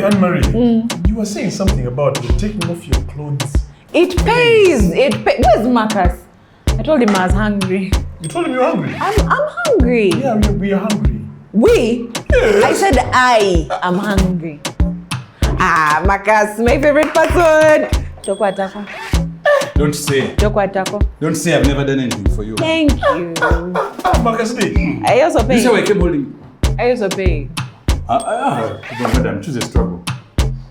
Anne-Marie, you were saying something about taking off your clothes. It pays. Where's Marcus? I told him I was hungry. You told him you were hungry? I'm hungry. Yeah, we are hungry. We? Yes. I said I am hungry. Marcus, my favorite person. Toko atako. Don't say. Toko atako. Don't say I've never done anything for you. Thank you. Marcus Lee. I also pay. This is how I keep holding. I also pay. Madam, choose a struggle.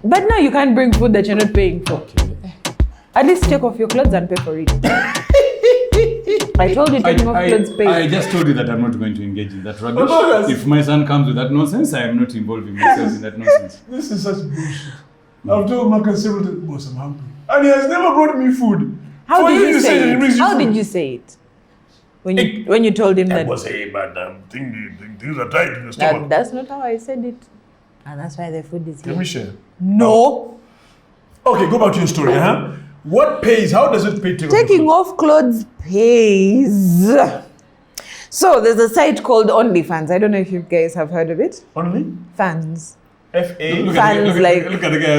But now you can't bring food that you're not paying for. Okay. At least take off your clothes and pay for it. I told you taking off clothes pays. I just told you that I'm not going to engage in that rubbish. If my son comes with that nonsense, I am not involving myself in that nonsense. This is such bullshit. I've told Marcus several times, boss, I'm hungry. And he has never brought me food. How did you say it? How did you say it? When you told him that? I was saying, but things are tight in the stomach. That's not how I said it. And that's why the food is here. Can we share? No. Okay, go back to your story, huh? What pays? How does it pay to Taking off clothes pays. So there's a site called OnlyFans. I don't know if you guys have heard of it. Only? Fans. F-A? Look Fans at the guy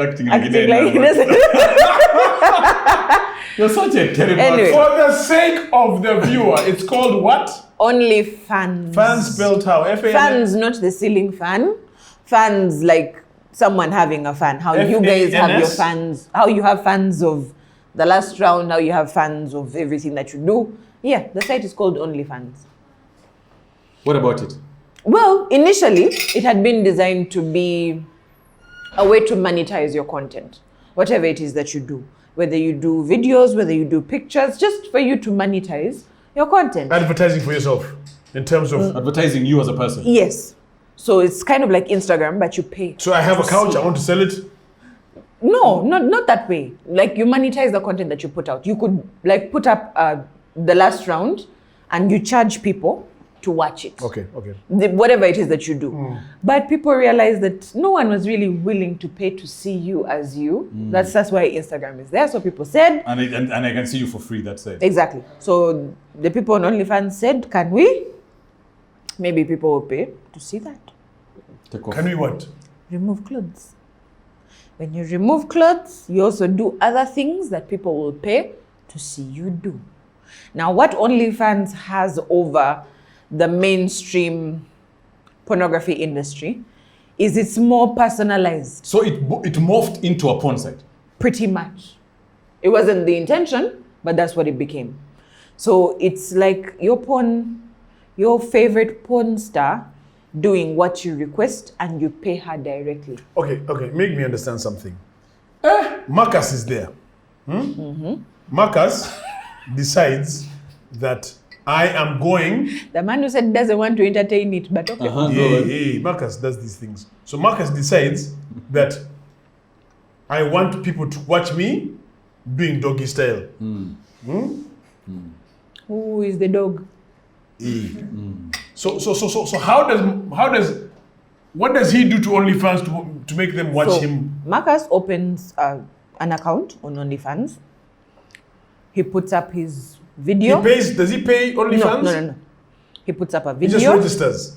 acting like Acting like he doesn't. You're such a terrible Anyway. For the sake of the viewer, it's called what? OnlyFans. Fans spelled how? F-A-N? Fans, not the ceiling fan. Fans like someone having a fan. How you guys have your fans. How you have fans of the last round. How you have fans of everything that you do. Yeah, the site is called OnlyFans. What about it? Well, initially, it had been designed to be a way to monetize your content. Whatever it is that you do. Whether you do videos, whether you do pictures, just for you to monetize your content. Advertising for yourself in terms of... Advertising you as a person. Yes. So it's kind of like Instagram, but you pay. So I have a couch, I want to sell it? No, not that way. Like you monetize the content that you put out. You could like put up the last round and you charge people to watch it. Okay. Whatever it is that you do. But people realize that no one was really willing to pay to see you as you. That's why Instagram is there. So people said... And I can see you for free, that's it. Exactly. So the people on OnlyFans said, can we? Maybe people will pay to see that. Take off. Can we what? Remove clothes. When you remove clothes, you also do other things that people will pay to see you do. Now, what OnlyFans has over the mainstream pornography industry is it's more personalized. So it morphed into a porn site? Pretty much. It wasn't the intention, but that's what it became. So it's like your favorite porn star doing what you request and you pay her directly. Okay. Make me understand something. Marcus is there. Marcus decides that I am going... The man who said doesn't want to entertain it, but okay. Hey, Marcus does these things. So Marcus decides that I want people to watch me doing doggy style. Who is the dog? So what does he do to OnlyFans to make them watch him? Marcus opens an account on OnlyFans. He puts up his video. Does he pay OnlyFans? No. He puts up a video. He just registers.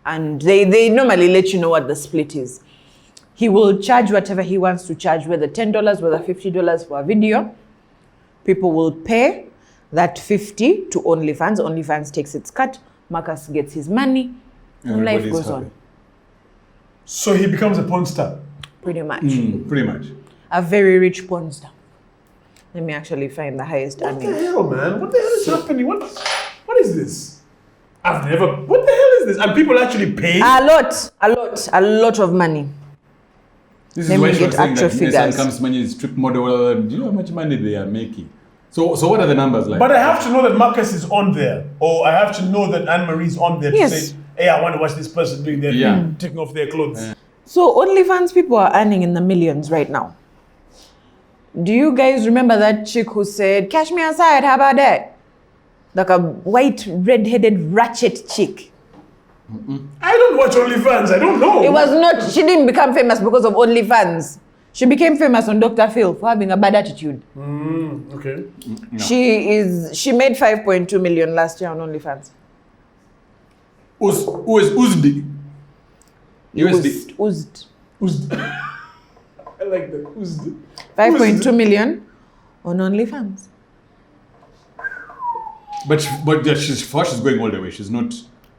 And they normally let you know what the split is. He will charge whatever he wants to charge, whether $10, whether $50 for a video. People will pay that $50 to OnlyFans. OnlyFans takes its cut. Marcus gets his money. And life goes on. So he becomes a porn star? Pretty much. Pretty much. A very rich porn star. Let me actually find the highest earning. What the hell, man? What the hell is happening? What is this? What the hell is this? And people actually pay? A lot of money. This Let is why me she was get saying actual that figures. comes money is strip model. Do you know how much money they are making? So what are the numbers like? But I have to know that Marcus is on there. Or I have to know that Anne-Marie is on there to say, hey, I want to watch this person doing their thing, taking off their clothes. So OnlyFans people are earning in the millions right now. Do you guys remember that chick who said, "Cash me outside, how about that?" Like a white, red-headed ratchet chick. I don't watch OnlyFans. I don't know. It was not, she didn't become famous because of OnlyFans. She became famous on Dr. Phil for having a bad attitude. Okay. No. She made 5.2 million last year on OnlyFans. Who is USD? Oozed. Who's I like that. Who's 5.2 million on OnlyFans. But she's going all the way. She's not.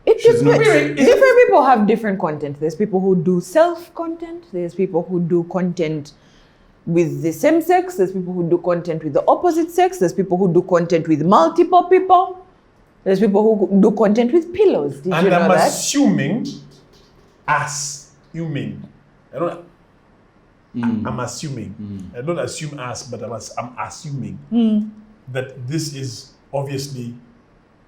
It She's not. depends. Different people have different content. There's people who do self-content. There's people who do content with the same sex. There's people who do content with the opposite sex. There's people who do content with multiple people. There's people who do content with pillows. Did you know I'm that? assuming I'm assuming. I don't assume us, but I'm assuming that this is obviously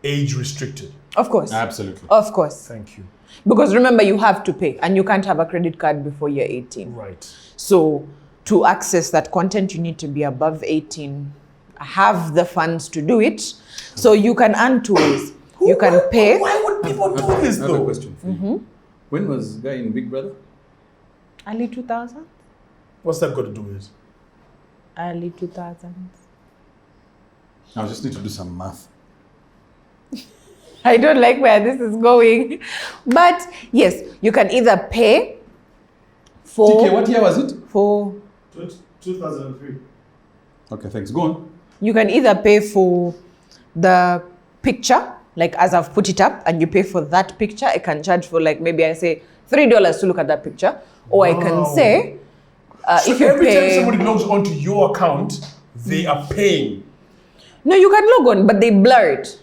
age restricted. Of course. Absolutely. Of course. Thank you. Because remember, you have to pay and you can't have a credit card before you're 18. Right. So to access that content, you need to be above 18, have the funds to do it. So you can earn two ways. You can pay. Why would people do this I have a though? question for you. When was Guy in Big Brother? Early 2000s? What's that got to do with it? Early 2000s. I just need to do some math. I don't like where this is going. But yes, you can either pay for... TK, what year was it? For... 2003. Okay, thanks. Go on. You can either pay for the picture, like as I've put it up, and you pay for that picture. I can charge for like, maybe I say $3 to look at that picture. Or I can say, So if you every pay... time somebody logs onto your account, they are paying. No, you can log on, but they blur it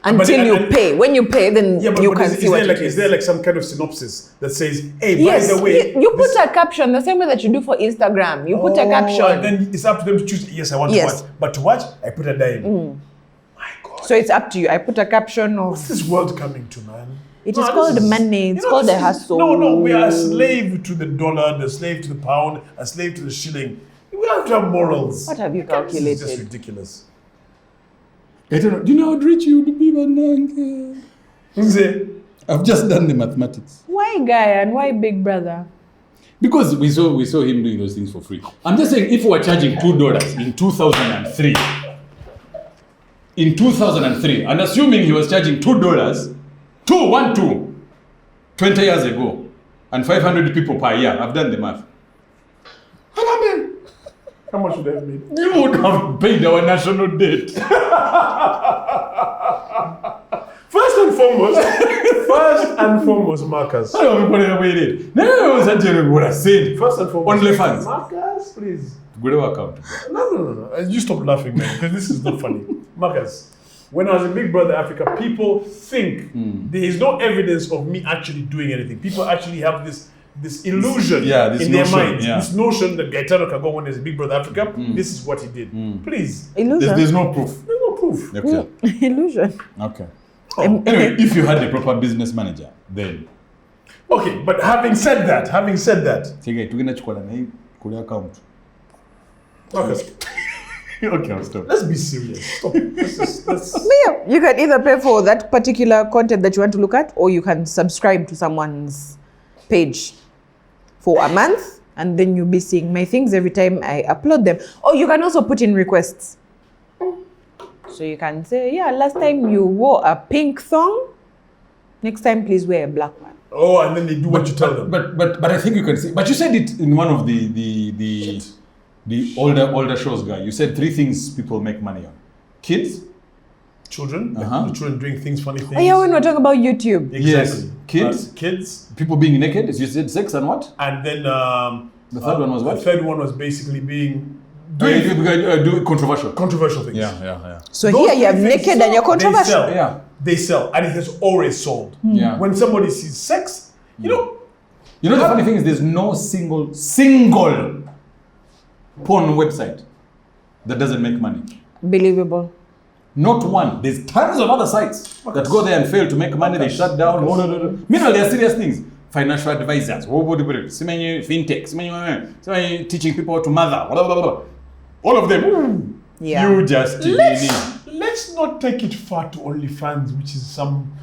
until you pay. When you pay, then you can see what it is. Is there like some kind of synopsis that says, hey, Yes, by the way... you put a caption, the same way that you do for Instagram. You put a caption. And then it's up to them to choose, yes, I want to watch. But to watch, I put a dime. My God. So it's up to you. I put a caption of... What's this world coming to, man? It is called money. It's called the hustle. No, we are a slave to the dollar, the slave to the pound, a slave to the shilling. We have to have morals. What have you This is calculated? just ridiculous. I don't know. Do you know how rich you would be, man? I've just done the mathematics. Why Gaia and why Big Brother? Because we saw him doing those things for free. I'm just saying, if we were charging $2 in 2003, and assuming he was charging $2, 20 years ago, and 500 people per year, I've done the math. How much would that have made? You would have paid our national debt. First and foremost, Marcus. I don't know what I did. No, I was what I said. First and foremost. OnlyFans. Marcus, please. Good account. No. You stop laughing, man, because this is not funny. Marcus, when I was in Big Brother Africa, people think there is no evidence of me actually doing anything. People actually have this illusion this in notion, their minds. yeah. This notion that Gaetano can go when there's a Big Brother Africa, this is what he did. Please. Illusion. There's no proof. There's no proof. Okay. Illusion. Okay. Oh. Anyway, if you had a proper business manager, then. Okay, but having said that, Okay, account. Marcus, Okay, I'll stop. let's be serious. Stop. Let's But yeah, you can either pay for that particular content that you want to look at, or you can subscribe to someone's page for a month, and then you'll be seeing my things every time I upload them. Or you can also put in requests. So you can say, yeah, last time you wore a pink thong, next time please wear a black one. Oh, and then they do what you tell them. But I think you can see. But you said it in one of the older shows, guy. You said 3 things people make money on: kids, Children, like the children doing things, funny things. Oh yeah, when we're talking about YouTube. Exactly. Yes. Kids. People being naked. You said sex and what? And then The third one was what? The third one was basically being Do controversial. controversial things. Yeah. So Those here you have three things naked and you're controversial. They sell, and it has always sold. Yeah. When somebody sees sex, you know, The funny thing is, there's no single porn website that doesn't make money. Believable. Not one. There's tons of other sites that go there and fail to make money. They shut down. Meanwhile, there are serious things. Financial advisors, fintech, teaching people how to mother. All of them. Yeah. You just let's not take it far to OnlyFans, which is some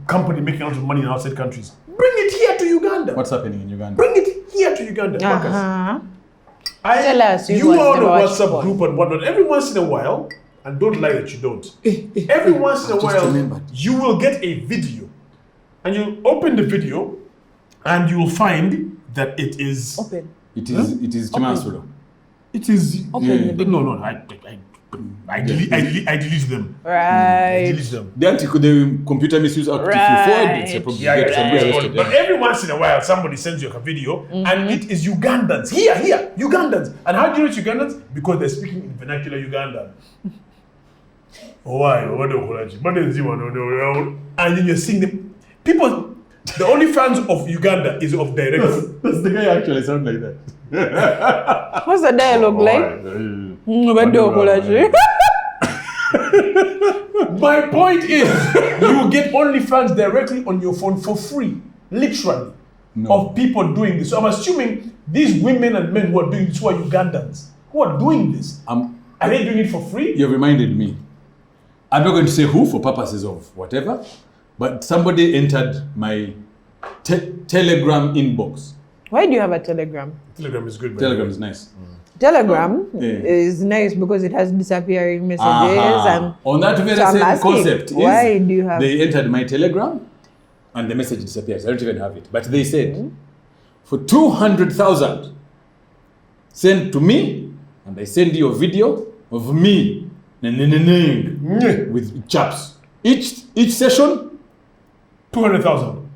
company making a lot of money in outside countries. Bring it here to Uganda. What's happening in Uganda? Bring it here to Uganda. Uh-huh. Tell us, you are on a watch WhatsApp porn. group and whatnot. Every once in a while, and don't lie that you don't. Every once in a while, you will get a video, and you'll open the video, and you'll find that it is. Open. It is Chimansuro. It is. Open the No. I delete them. I Right. delete them. The computer misuse act, if you forward, it's a problem. Yeah, You get somebody yeah. arrested. But every once in a while, somebody sends you a video, and it is Ugandans. Here, Ugandans. And how do you know it's Ugandans? Because they're speaking in vernacular Ugandan. Why? What is and then you're seeing them. People, the only fans of Uganda is of direct. Does the guy actually sound like that? What's the dialogue like? My point is, you get OnlyFans directly on your phone for free, literally, of people doing this. So I'm assuming these women and men who are doing this, who are Ugandans, who are doing this, are they doing it for free? You reminded me. I'm not going to say who for purposes of whatever, but somebody entered my Telegram inbox. Why do you have a Telegram? Telegram is good. Telegram is nice. Telegram is nice because it has disappearing messages and on that very so I'm same asking, concept. why do you have? They entered my Telegram, and the message disappears. I don't even have it. But they said, for 200,000, send to me, and I send you a video of me with chaps. Each session, 200,000.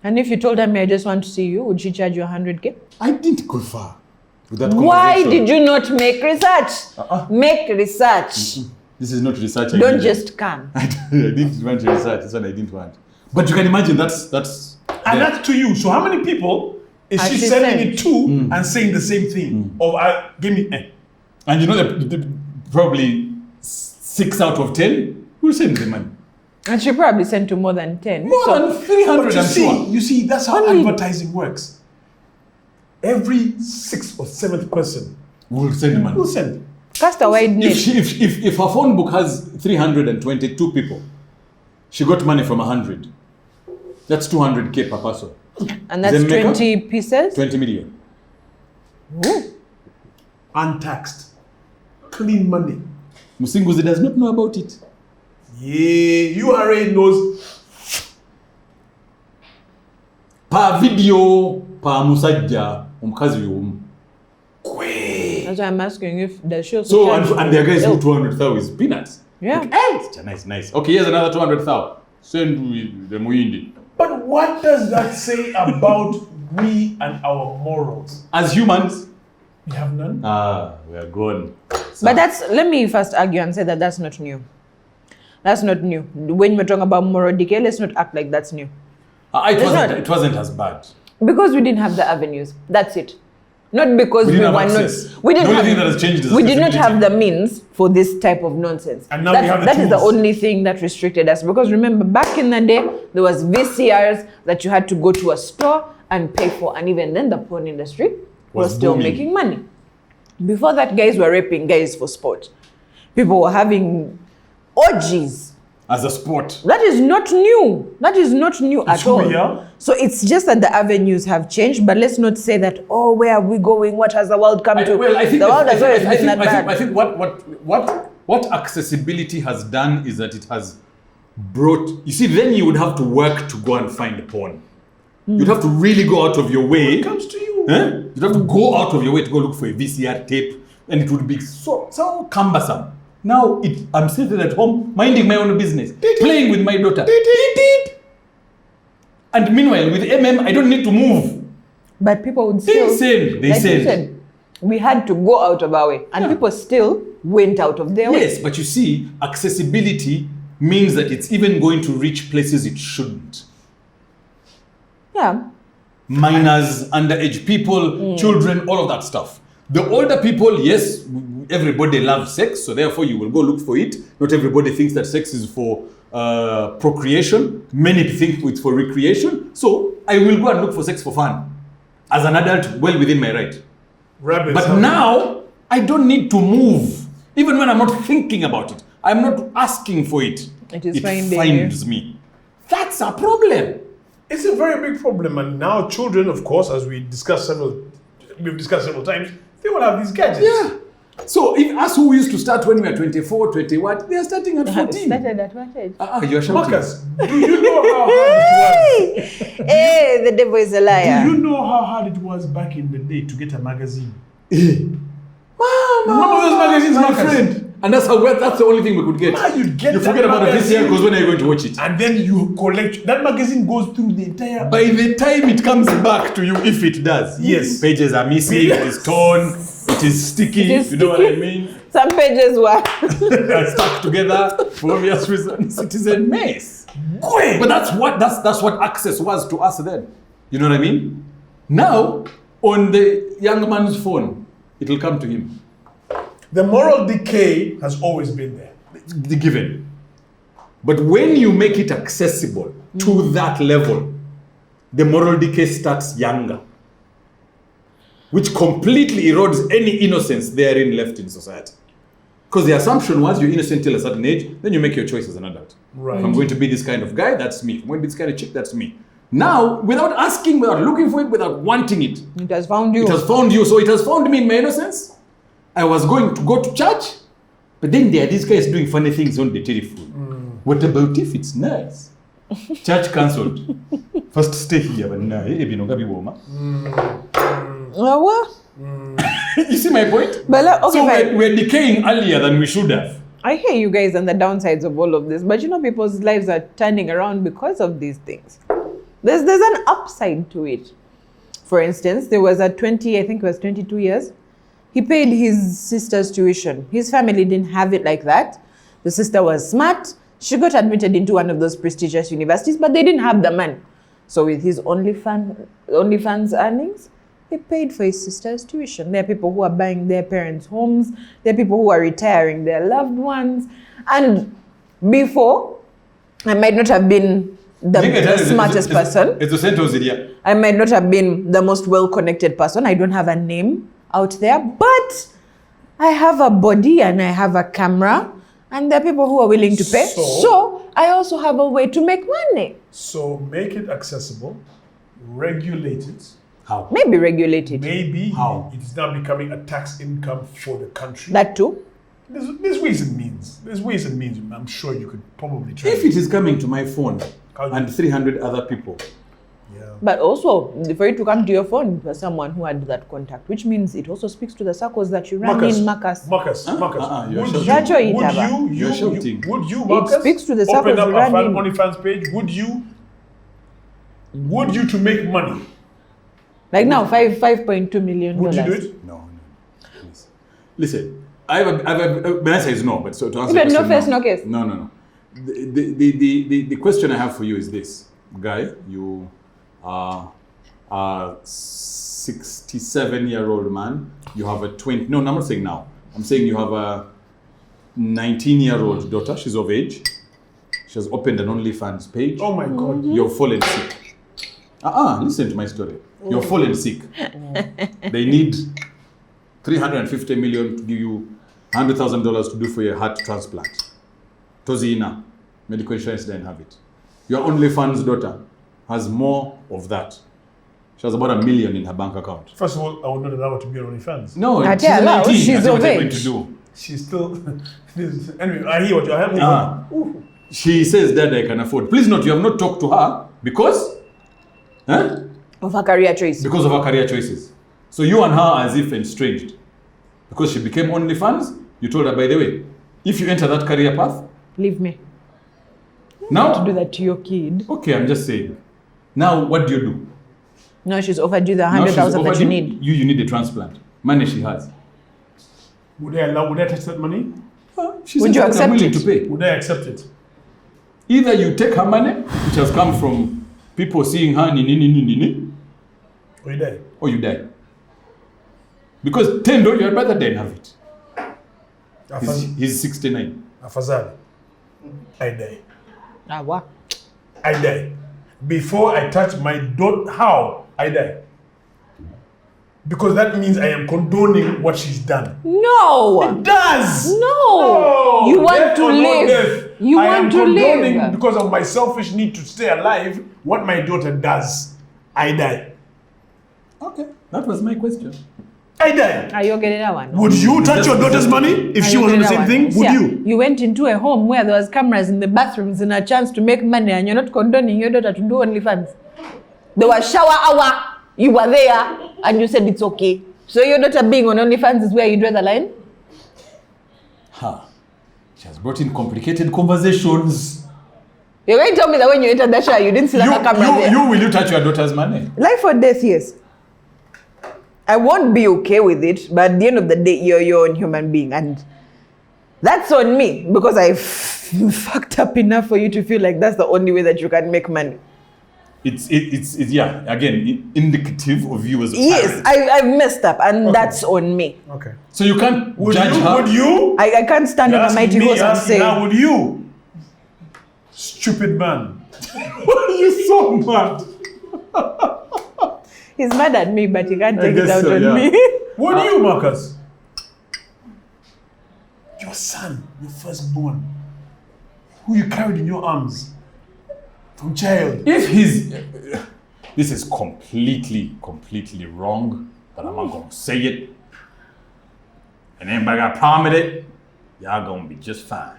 And if you told her, I just want to see you, would she charge you 100K? I didn't go far with that Why conversation. did you not make research? Make research. This is not research. Don't just come. I didn't want to research. That's what I didn't want. But you can imagine that's And that's to you. So how many people is she sending it to and saying the same thing? Of give me. And you know that probably 6 out of 10 will send the money. And she probably sent to more than 10. More than 300, But I'm sure. you see, that's how advertising works. Every 6th or 7th person Will send the money. will send. Cast a wide net. If her phone book has 322 people, she got money from 100. That's 200K per person. And that's Then make 20 pieces? 20 million. Ooh. Untaxed. Clean money. Musinguzi does not know about it. Yeah, URA knows. Per video, per musajja, omukazi y'omu. That's why I'm asking if the show. So, and there are guys who 200,000 is peanuts. Yeah. Like, hey, nice. Okay, here's another 200,000. Send the Muindi. But what does that say about we and our morals? As humans, We have none. we are gone. But let me first argue and say that that's not new. That's not new. When we're talking about moral decay, let's not act like that's new. It wasn't as bad. Because we didn't have the avenues. That's it. Not because We we didn't were have not. access. We didn't The only have, thing that has changed is we did not accessibility. have the means for this type of nonsense. And now we have the That is the tools. only thing that restricted us. Because remember, back in the day, there was VCRs that you had to go to a store and pay for, and even then, the porn industry was still booming. making money. Before that, guys were raping guys for sport. People were having orgies. As a sport. That is not new. That is not new at who all. we are. So it's just that the avenues have changed, but let's not say that, oh, where are we going? What has the world come to? I think the world has always been that bad. I think what accessibility has done is that it has brought. You see, then you would have to work to go and find porn. You'd have to really go out of your way. It comes to you. You'd have to go out of your way to go look for a VCR tape, and it would be so cumbersome. Now I'm sitting at home, minding my own business, playing with my daughter. And meanwhile, with I don't need to move. But people would still, They like you said. said, we had to go out of our way, and people still went out of their way. Yes, but you see, accessibility means that it's even going to reach places it shouldn't. Yeah. Minors, underage people, children, all of that stuff. The older people, yes, everybody loves sex, so therefore you will go look for it. Not everybody thinks that sex is for procreation. Many think it's for recreation. So I will go and look for sex for fun. As an adult, well within my right. Rabbits. But now, I don't need to move. Even when I'm not thinking about it. I'm not asking for it. It finding finds me. That's a problem. It's a very big problem, and now children, of course, as we've discussed several times, they will have these gadgets. Yeah. So if us who used to start when we were 24, 20 what, they are starting at 14. Started at what age? You're shouting. Marcus, do you know how hard it was? Hey, the devil is a liar. Do you know how hard it was back in the day to get a magazine? Mama, Remember those magazines, my Marcus? friend. And that's the only thing we could get. You'd get You that forget about the magazine. VCR because when are you going to watch it? And then you collect. That magazine goes through the entire. By the time it comes back to you, if it does, Yes. pages are missing, it is torn, it is sticky, It is you know what I sticky. mean? Some pages were. They're stuck together for obvious reasons. It is a mess. But that's what access was to us then. You know what I mean? Now, on the young man's phone, it'll come to him. The moral decay has always been there. The given. But when you make it accessible to that level, the moral decay starts younger, which completely erodes any innocence therein left in society. Because the assumption was you're innocent till a certain age, then you make your choice as an adult. Right. If I'm going to be this kind of guy, that's me. If I'm going to be this kind of chick, that's me. Now, without asking, without looking for it, without wanting it, It has found you. it has found you. So it has found me in my innocence. I was going to go to church, but then there are these guys doing funny things on the telephone. What about if it's nice? Church cancelled. First stay here, but now, What? you see my point? But okay, so fine. we're decaying earlier than we should have. I hear you guys and the downsides of all of this, but you know, people's lives are turning around because of these things. There's an upside to it. For instance, there was I think it was 22 years. He paid his sister's tuition. His family didn't have it like that. The sister was smart. She got admitted into one of those prestigious universities, but they didn't have the money. So with his OnlyFans earnings, he paid for his sister's tuition. There are people who are buying their parents' homes. There are people who are retiring their loved ones. And before, I might not have been the smartest person. It's the sentence here. I might not have been the most well-connected person. I don't have a name out there, but I have a body and I have a camera, and there are people who are willing to pay. So I also have a way to make money. So make it accessible, regulate it. How? Maybe regulate it. Maybe How? it is now becoming a tax income for the country. That too. There's ways and means. There's ways and means. I'm sure you could probably try. If it is coming to my phone How do and you- 300 other people, Yeah. But also, for it to come to your phone for someone who had that contact, which means it also speaks to the circles that you run in, Marcus. Marcus. You're Would shouting. you, You're shouting. would you, It Marcus, speaks to the open circles up you a run fan in. OnlyFans page? Would you to make money? Like now, $5.2 million. Would you do it? no. Please. Listen, I have my answer is no, but so to answer Even your no question, face, no case. No. The question I have for you is this. Guy, you are a 67-year-old man. You have a 20... No, I'm not saying now. I'm saying you have a 19-year-old daughter. She's of age. She has opened an OnlyFans page. Oh my God. You're fallen sick. Listen to my story. You're fallen sick. They need 350 million to give you $100,000 to do for your heart transplant. Tozina, medical insurance didn't have it. Your OnlyFans daughter has more of that. She has about $1 million in her bank account. First of all, I would not allow her to be on OnlyFans. No, I she's tell her, 19. she's That's what of you're going age. to do. She's still... Anyway, I hear what you're having. She says that I can afford. Please note, you have not talked to her because Of her career choice. because of her career choices. So you and her are as if estranged. Because she became OnlyFans, you told her, by the way, if you enter that career path, Leave me. now... To do that to your kid. Okay, I'm just saying. Now, what do you do? No, she's offered you the Now she's 100,000 that offered you need. You need a transplant. Money she has. Would I touch that money? She Would says you that I'm accept willing it? to pay. Would I accept it? Either you take her money, which has come from people seeing her, Or you die? or you die. Because $10, you'd rather die and have it. He's 69. Afazali. I die. What? I die. Before I touch my daughter, how? I die. Because that means I am condoning what she's done. No! It does! No! You want Death to or no live. death, You I want am to condoning live. because of my selfish need to stay alive what my daughter does. I die. Okay, that was my question. I die. Are you getting that one? Would you touch your daughter's money if she was on the same thing? Would you? You went into a home where there was cameras in the bathrooms and a chance to make money, and you're not condoning your daughter to do OnlyFans. There was shower hour. You were there, and you said it's okay. So your daughter being on OnlyFans is where you draw the line? She has brought in complicated conversations. You're going to tell me that when you entered that shower, you didn't see like a camera there? Will you touch your daughter's money? Life or death, yes. I won't be okay with it, but at the end of the day, you're your own human being, and that's on me because I've fucked up enough for you to feel like that's the only way that you can make money. It's yeah, again, indicative of you as a Yes, parent. I've messed up, and that's on me. Okay. So you can't judge her. Would you? I can't stand on a mighty horse and say, now, would you? Stupid man. Why are you so mad? he's mad at me, but he can't take it guess out so, on yeah. me. Would you, Marcus? Your son, your firstborn, who you carried in your arms from child. If he's, this is completely wrong, but I'm not gonna say it. And anybody got a problem with it, y'all gonna be just fine.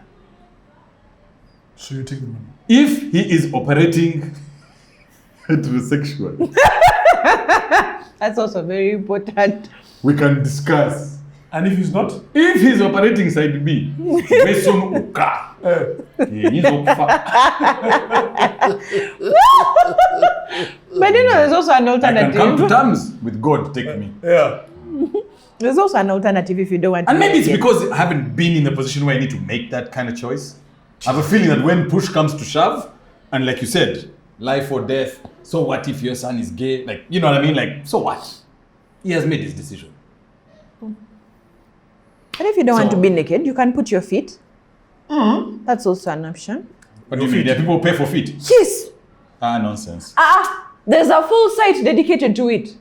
So you take the money. If he is operating heterosexual, That's also very important. we can discuss. And if he's not? If he's operating side B, Mason Uka. He's But you know, there's also an I can come to alternative. terms with God, take me. Yeah. There's also an alternative if you don't want to. And maybe it's make it. because I haven't been in a position where I need to make that kind of choice. I have a feeling that when push comes to shove, and like you said, life or death, so what if your son is gay? Like, you know what I mean? Like, so what? He has made his decision. And if you don't want to be naked, you can put your feet. Mm-hmm. That's also an option. What do you mean? There are people who pay for feet? Yes. Nonsense. There's a full site dedicated to it.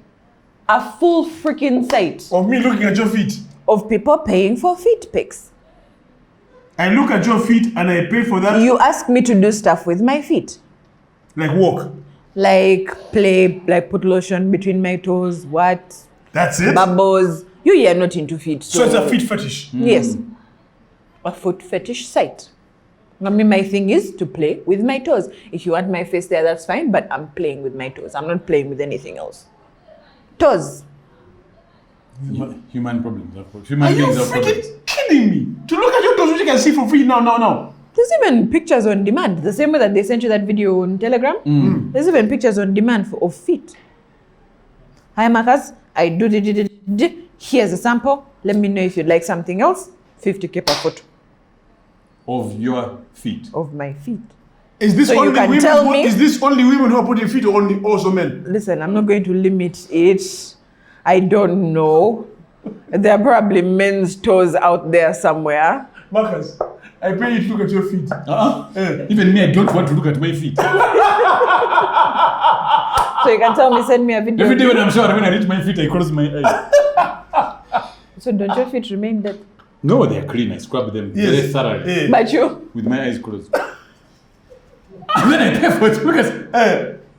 A full freaking site Of me looking at your feet. of people paying for feet pics. I look at your feet and I pay for that. You ask me to do stuff with my feet. Like walk. Like play, like put lotion between my toes, what? That's it? Bubbles. You are not into feet. So it's a feet fetish. Yes. A foot fetish site. I mean, my thing is to play with my toes. If you want my face there, that's fine, but I'm playing with my toes. I'm not playing with anything else. Toes. Human problems. Are Human you beings have problems. freaking kidding me? To look at your toes, which you can see for free now. There's even pictures on demand. The same way that they sent you that video on Telegram. There's even pictures on demand of feet. Hi, Marcus. I do. Here's a sample. Let me know if you'd like something else. 50K per foot Of your feet. of my feet. Is this So you only can women? tell me- Is this only women who are putting feet, or only also men? Listen, I'm not going to limit it. I don't know. There are probably men's toes out there somewhere. Marcus, I pay you to look at your feet. Even me, I don't want to look at my feet. So you can tell me, send me a video. Every day when I'm sure when I reach my feet, I close my eyes. So don't your feet remain that? No, they are clean. I scrub them very Yes. thoroughly Yeah. But you, with my eyes closed. And then I pay for it because,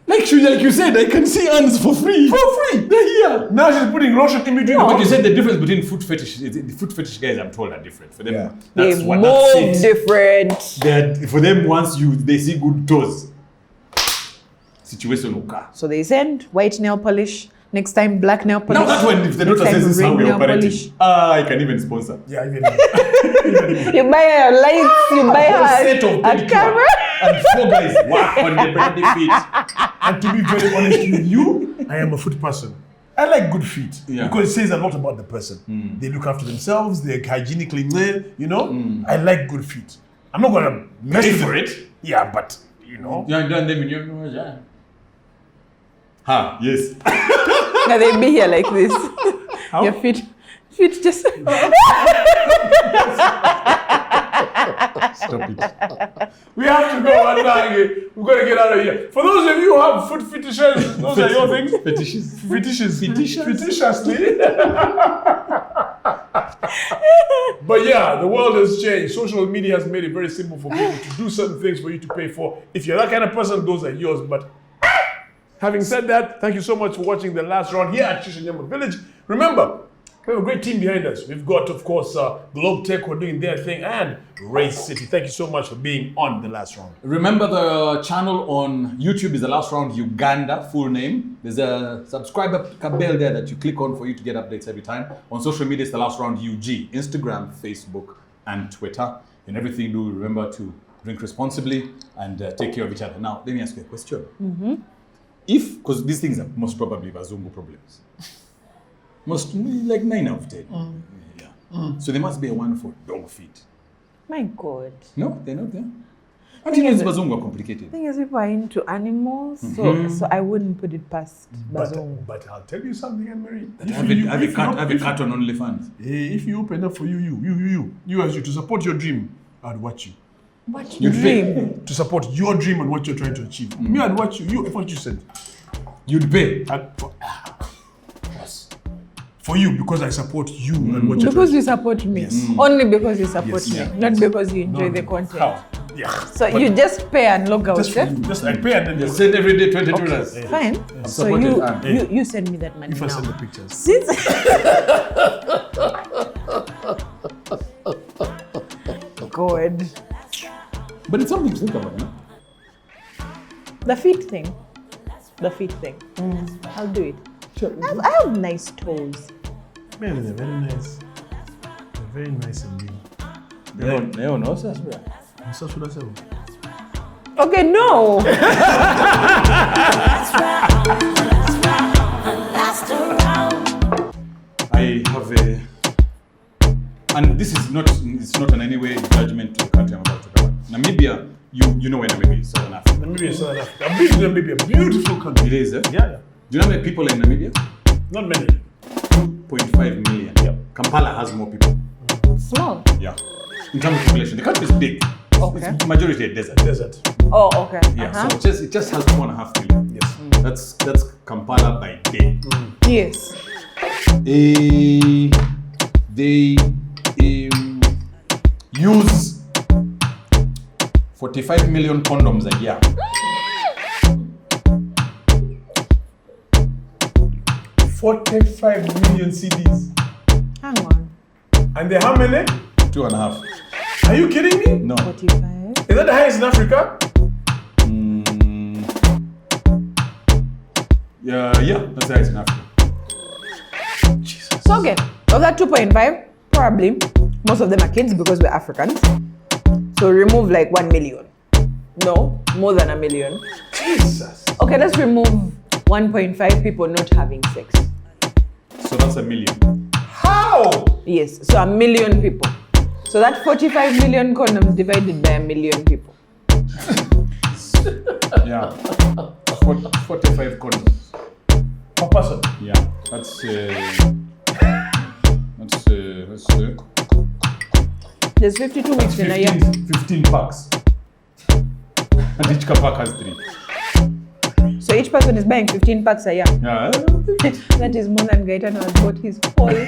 like you said, I can see hands for free. For free? They're here. Now she's putting lotion in between. But you said the difference between foot fetish, the foot fetish guys, I'm told, are different. For them, Yeah. that's they what move that's it. different. For them, once they see good toes, situation will come. So they send white nail polish. Next time, black nail polish. Now that one, if the Next doctor time, says this is how red we nail operate polish. it, I can even sponsor. Yeah, even You buy her lights, you buy whole set her of a pedicure. camera. And 4 guys work on the bloody feet. And to be very honest with you, I am a foot person. I like good feet because it says a lot about the person. They look after themselves, they're hygienically, you know. I like good feet. I'm not gonna mess Pay with for it. it. Yeah, but you know. You haven't done them in your nose, yeah. Yes. Now they be here like this. Your feet just. Stop it. We have to go, Anange. We've got to get out of here. For those of you who have foot fetishes, those are your things. Fetishes. Fetishiously. But yeah, the world has changed. Social media has made it very simple for people to do certain things for you to pay for. If you're that kind of person, those are yours. But having said that, thank you so much for watching the last round here at Shishanyama Village. Remember, We have a great team behind us. We've got, of course, Globe Tech who are doing their thing, and Race City. Thank you so much for being on The Last Round. Remember the channel on YouTube is The Last Round Uganda, full name. There's a subscriber bell there that you click on for you to get updates every time. On social media, it's The Last Round UG, Instagram, Facebook, and Twitter. In everything you do, remember to drink responsibly and take care of each other. Now, let me ask you a question. If, because these things are most probably Bazungu problems. Most, like 9 out of 10. Yeah. So there must be a one for dog feet. My God. No, they're not there. And you know, it's Bazungu are complicated. The thing is, people are into animals, so I wouldn't put it past Bazungu. But I'll tell you something, Anne-Marie. Have a cat on OnlyFans. If you open up for you as you, to support your dream, I'd watch you. What you dream? To support your dream and what you're trying to achieve. Me, I'd watch you. If what you said. You'd pay. For you, because I support you and what you're Because trying you support me. Yes. Only because you support Yes. me, Yeah. not because you enjoy the content. How? Yeah. So you just pay and log out, Just for eh? you. Just like pay and then You send every day $22. Okay. Fine. So supported and- you send me that money If I now. send the pictures. Since God, But it's something to think about, no? the feet thing. I'll do it. Sure. I have nice toes. Man, they're very nice. They're very nice indeed. No, that's right. So should I say? Okay, no. I have a, and this is not, it's not in any way judgment to the country I'm about to talk about. Namibia, you know where Namibia is, Southern Africa. Namibia is South Africa. I've been to Namibia, beautiful country. It is, eh? Yeah. Do you know how many people are in Namibia? Not many. 2.5 million. Yeah. Kampala has more people. Small. Yeah. In terms of population, the country is big. Okay. It's majority a desert. Desert. Oh, okay. Yeah, so it just has 2.5 million. Yes. That's Kampala by day. Yes. They use 45 million condoms a year. $45 million CDs. Hang on. And they how many? 2.5. Are you kidding me? No. 45. Is that the highest in Africa? Yeah, that's the highest in Africa. Jesus. So again, of that 2.5, probably most of them are kids because we're Africans. So remove like 1 million. No, more than 1 million. Jesus. Okay, let's remove 1.5 people not having sex. So that's 1 million. How? Yes, so 1 million people. So that 45 million condoms divided by 1 million people. Yeah. 45 condoms. Per person. Yeah. That's There's 52 weeks in a year. 15 packs. And each pack has 3. So each person is buying 15 packs a year. Yeah. That is more than Gaetano has bought his whole career.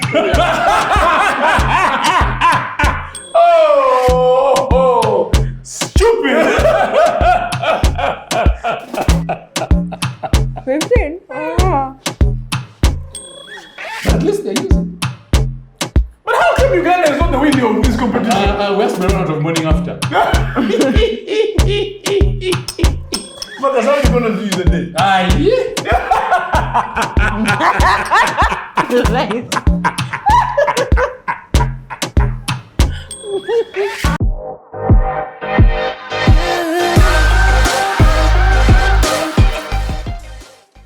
Oh, stupid. 15? Ah. But at least they're using. But how come Uganda is not the winner of this competition? We have to run out of money after. But that's how you're going to use the day. Nice.